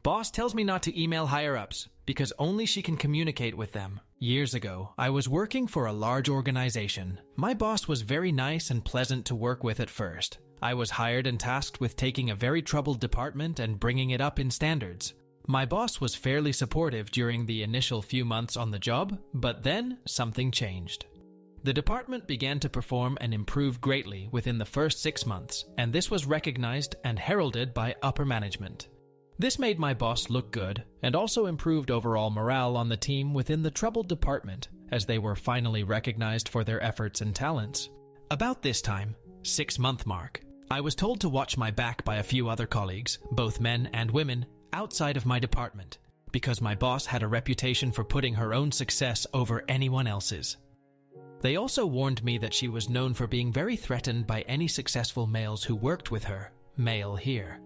Boss tells me not to email higher-ups because only she can communicate with them. Years ago, I was working for a large organization. My boss was very nice and pleasant to work with at first. I was hired and tasked with taking a very troubled department and bringing it up in standards. My boss was fairly supportive during the initial few months on the job, but then something changed. The department began to perform and improve greatly within the first 6 months, and this was recognized and heralded by upper management. This made my boss look good and also improved overall morale on the team within the troubled department, as they were finally recognized for their efforts and talents. About this time, 6-month mark, I was told to watch my back by a few other colleagues, both men and women, outside of my department, because my boss had a reputation for putting her own success over anyone else's. They also warned me that she was known for being very threatened by any successful males who worked with her, male here.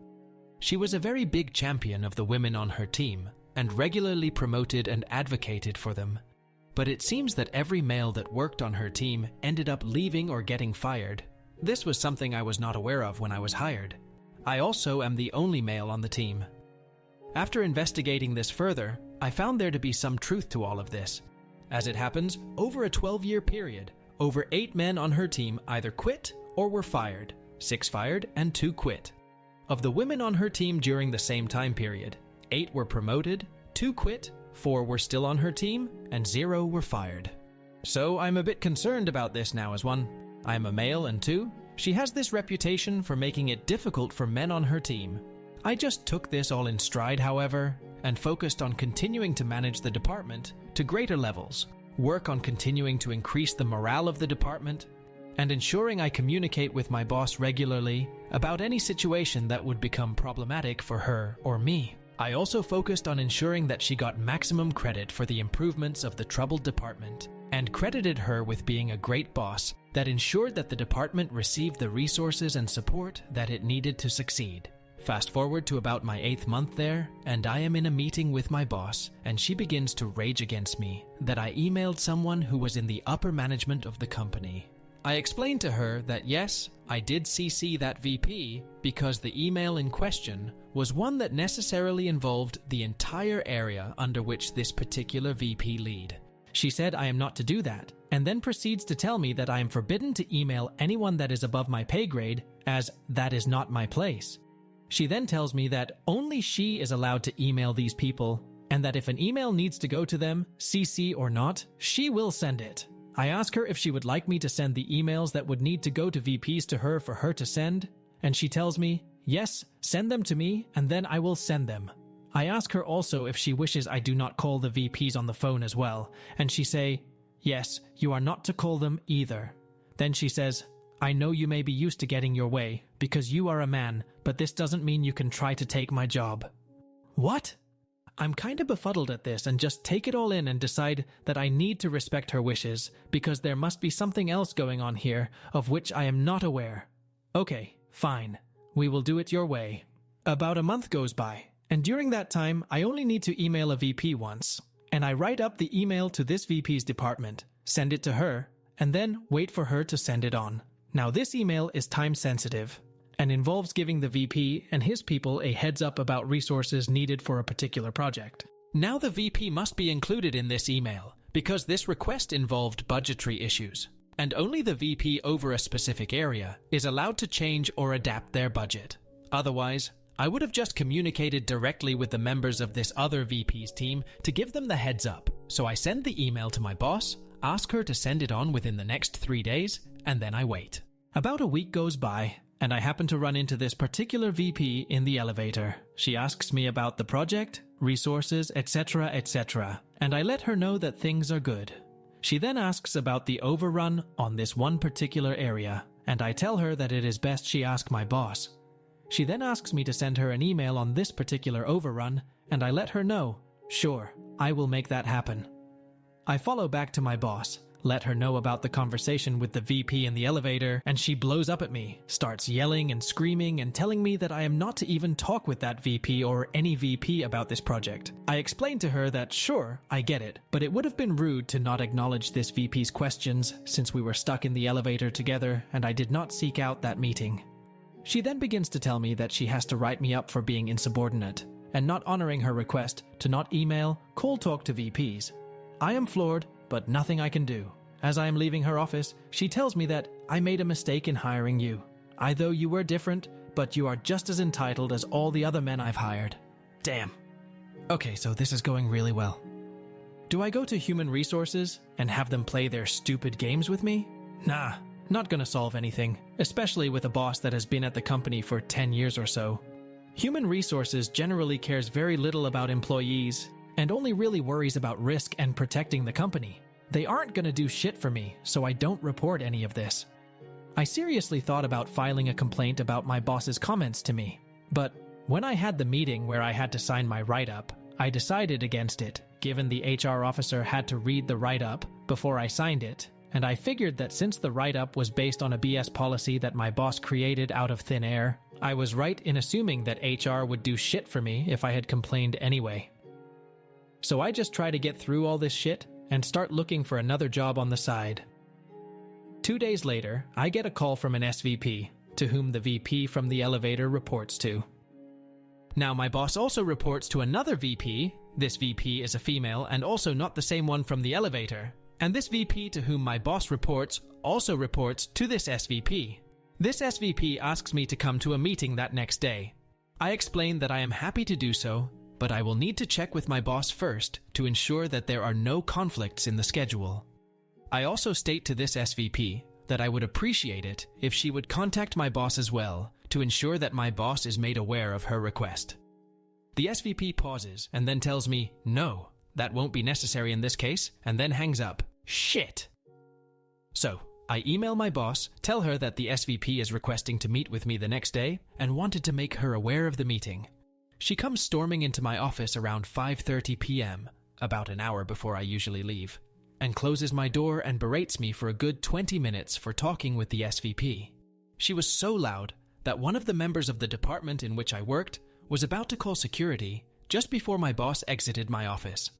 She was a very big champion of the women on her team and regularly promoted and advocated for them. But it seems that every male that worked on her team ended up leaving or getting fired. This was something I was not aware of when I was hired. I also am the only male on the team. After investigating this further, I found there to be some truth to all of this. As it happens, over a 12-year period, over 8 men on her team either quit or were fired, 6 fired and 2 quit. Of the women on her team during the same time period, 8 were promoted, 2 quit, 4 were still on her team, and 0 were fired. So I'm a bit concerned about this now as 1. I am a male, and 2, she has this reputation for making it difficult for men on her team. I just took this all in stride, however, and focused on continuing to manage the department to greater levels, work on continuing to increase the morale of the department, and ensuring I communicate with my boss regularly about any situation that would become problematic for her or me. I also focused on ensuring that she got maximum credit for the improvements of the troubled department, and credited her with being a great boss that ensured that the department received the resources and support that it needed to succeed. Fast forward to about my 8th month there, and I am in a meeting with my boss, and she begins to rage against me that I emailed someone who was in the upper management of the company. I explained to her that yes, I did CC that VP because the email in question was one that necessarily involved the entire area under which this particular VP lead. She said I am not to do that, and then proceeds to tell me that I am forbidden to email anyone that is above my pay grade, as that is not my place. She then tells me that only she is allowed to email these people, and that if an email needs to go to them, CC or not, she will send it. I ask her if she would like me to send the emails that would need to go to VPs to her for her to send, and she tells me, yes, send them to me, and then I will send them. I ask her also if she wishes I do not call the VPs on the phone as well, and she say, yes, you are not to call them either. Then she says, I know you may be used to getting your way, because you are a man, but this doesn't mean you can try to take my job. What? I'm kinda befuddled at this and just take it all in and decide that I need to respect her wishes, because there must be something else going on here of which I am not aware. Okay, fine. We will do it your way. About a month goes by, and during that time I only need to email a VP once, and I write up the email to this VP's department, send it to her, and then wait for her to send it on. Now this email is time sensitive and involves giving the VP and his people a heads up about resources needed for a particular project. Now the VP must be included in this email because this request involved budgetary issues, and only the VP over a specific area is allowed to change or adapt their budget. Otherwise, I would have just communicated directly with the members of this other VP's team to give them the heads up. So I send the email to my boss, ask her to send it on within the next 3 days, and then I wait. About a week goes by, and I happen to run into this particular VP in the elevator. She asks me about the project, resources, etc., etc., and I let her know that things are good. She then asks about the overrun on this one particular area, and I tell her that it is best she ask my boss. She then asks me to send her an email on this particular overrun, and I let her know, sure, I will make that happen. I follow back to my boss, let her know about the conversation with the VP in the elevator, and she blows up at me, starts yelling and screaming and telling me that I am not to even talk with that VP or any VP about this project. I explained to her that sure, I get it, but it would have been rude to not acknowledge this VP's questions since we were stuck in the elevator together and I did not seek out that meeting. She then begins to tell me that she has to write me up for being insubordinate, and not honoring her request to not email, cold talk to VPs. I am floored, but nothing I can do. As I am leaving her office, she tells me that I made a mistake in hiring you. I thought you were different, but you are just as entitled as all the other men I've hired. Damn. Okay, so this is going really well. Do I go to human resources and have them play their stupid games with me? Nah, not gonna solve anything, especially with a boss that has been at the company for 10 years or so. Human resources generally cares very little about employees and only really worries about risk and protecting the company. They aren't gonna do shit for me, so I don't report any of this. I seriously thought about filing a complaint about my boss's comments to me, but when I had the meeting where I had to sign my write-up, I decided against it, given the HR officer had to read the write-up before I signed it, and I figured that since the write-up was based on a BS policy that my boss created out of thin air, I was right in assuming that HR would do shit for me if I had complained anyway. So I just try to get through all this shit and start looking for another job on the side. 2 days later, I get a call from an SVP, to whom the VP from the elevator reports to. Now my boss also reports to another VP. This VP is a female and also not the same one from the elevator. And this VP to whom my boss reports also reports to this SVP. This SVP asks me to come to a meeting that next day. I explain that I am happy to do so, but I will need to check with my boss first to ensure that there are no conflicts in the schedule. I also state to this SVP that I would appreciate it if she would contact my boss as well to ensure that my boss is made aware of her request. The SVP pauses and then tells me, no, that won't be necessary in this case, and then hangs up. Shit! So, I email my boss, tell her that the SVP is requesting to meet with me the next day, and wanted to make her aware of the meeting. She comes storming into my office around 5:30 p.m., about an hour before I usually leave, and closes my door and berates me for a good 20 minutes for talking with the SVP. She was so loud that one of the members of the department in which I worked was about to call security just before my boss exited my office.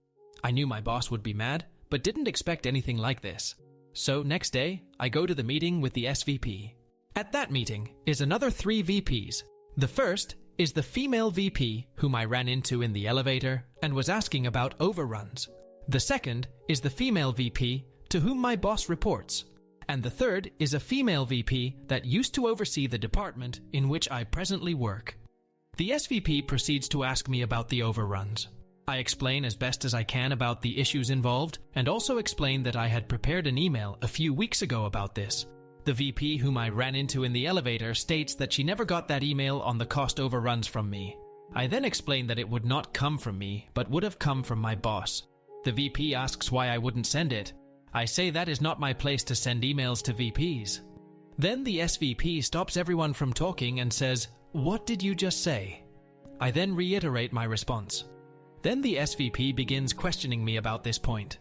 I knew my boss would be mad, but didn't expect anything like this. So next day, I go to the meeting with the SVP. At that meeting is another 3 VPs. The first is the female VP whom I ran into in the elevator and was asking about overruns. The second is the female VP to whom my boss reports. And the third is a female VP that used to oversee the department in which I presently work. The SVP proceeds to ask me about the overruns. I explain as best as I can about the issues involved and also explain that I had prepared an email a few weeks ago about this. The VP whom I ran into in the elevator states that she never got that email on the cost overruns from me. I then explain that it would not come from me, but would have come from my boss. The VP asks why I wouldn't send it. I say that is not my place to send emails to VPs. Then the SVP stops everyone from talking and says, "What did you just say?" I then reiterate my response. Then the SVP begins questioning me about this point.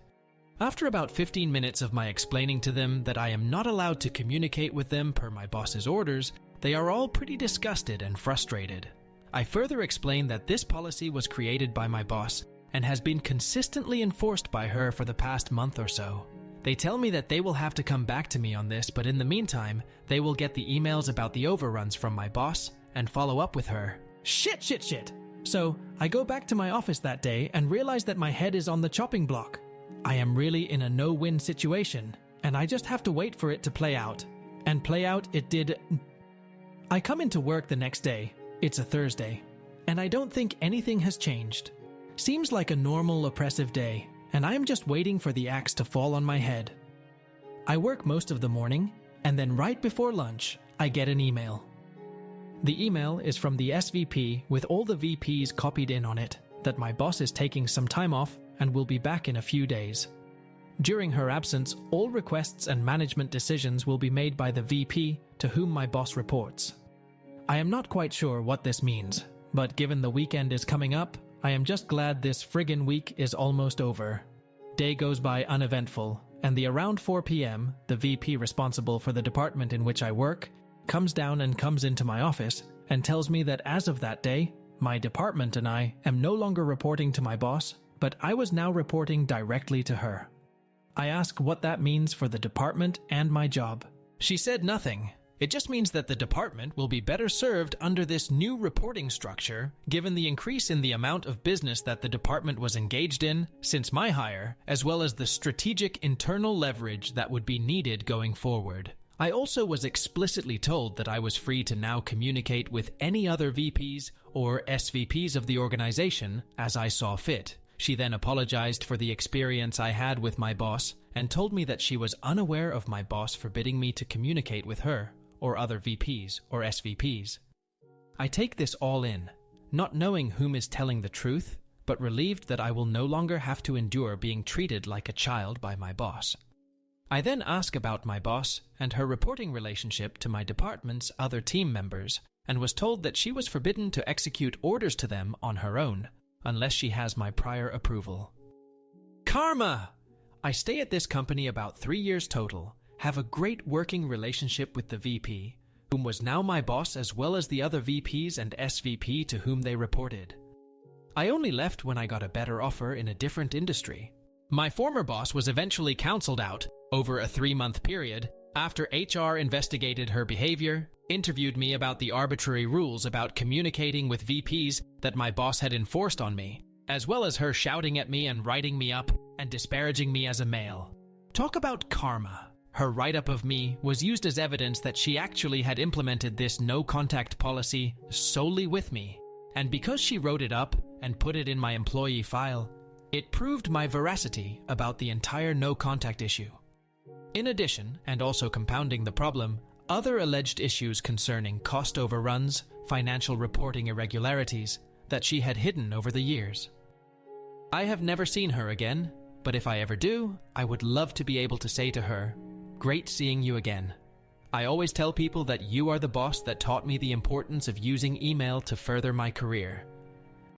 After about 15 minutes of my explaining to them that I am not allowed to communicate with them per my boss's orders, they are all pretty disgusted and frustrated. I further explain that this policy was created by my boss and has been consistently enforced by her for the past month or so. They tell me that they will have to come back to me on this, but in the meantime, they will get the emails about the overruns from my boss and follow up with her. Shit. So, I go back to my office that day and realize that my head is on the chopping block. I am really in a no-win situation, and I just have to wait for it to play out. And play out it did. I come into work the next day. It's a Thursday, and I don't think anything has changed. Seems like a normal oppressive day, and I am just waiting for the axe to fall on my head. I work most of the morning, and then right before lunch, I get an email. The email is from the SVP with all the VPs copied in on it, that my boss is taking some time off and will be back in a few days. During her absence, all requests and management decisions will be made by the VP to whom my boss reports. I am not quite sure what this means, but given the weekend is coming up, I am just glad this friggin' week is almost over. Day goes by uneventful, and around 4 p.m., the VP responsible for the department in which I work comes down and comes into my office and tells me that as of that day, my department and I am no longer reporting to my boss, but I was now reporting directly to her. I ask what that means for the department and my job. She said nothing. It just means that the department will be better served under this new reporting structure, given the increase in the amount of business that the department was engaged in since my hire, as well as the strategic internal leverage that would be needed going forward. I also was explicitly told that I was free to now communicate with any other VPs or SVPs of the organization as I saw fit. She then apologized for the experience I had with my boss and told me that she was unaware of my boss forbidding me to communicate with her or other VPs or SVPs. I take this all in, not knowing whom is telling the truth, but relieved that I will no longer have to endure being treated like a child by my boss. I then ask about my boss and her reporting relationship to my department's other team members, and was told that she was forbidden to execute orders to them on her own, unless she has my prior approval. Karma! I stay at this company about 3 years total, have a great working relationship with the VP, whom was now my boss as well as the other VPs and SVP to whom they reported. I only left when I got a better offer in a different industry. My former boss was eventually counseled out over a 3-month period after HR investigated her behavior, interviewed me about the arbitrary rules about communicating with VPs that my boss had enforced on me, as well as her shouting at me and writing me up and disparaging me as a male. Talk about karma. Her write-up of me was used as evidence that she actually had implemented this no-contact policy solely with me, and because she wrote it up and put it in my employee file, it proved my veracity about the entire no-contact issue. In addition, and also compounding the problem, other alleged issues concerning cost overruns, financial reporting irregularities that she had hidden over the years. I have never seen her again, but if I ever do, I would love to be able to say to her, "Great seeing you again. I always tell people that you are the boss that taught me the importance of using email to further my career,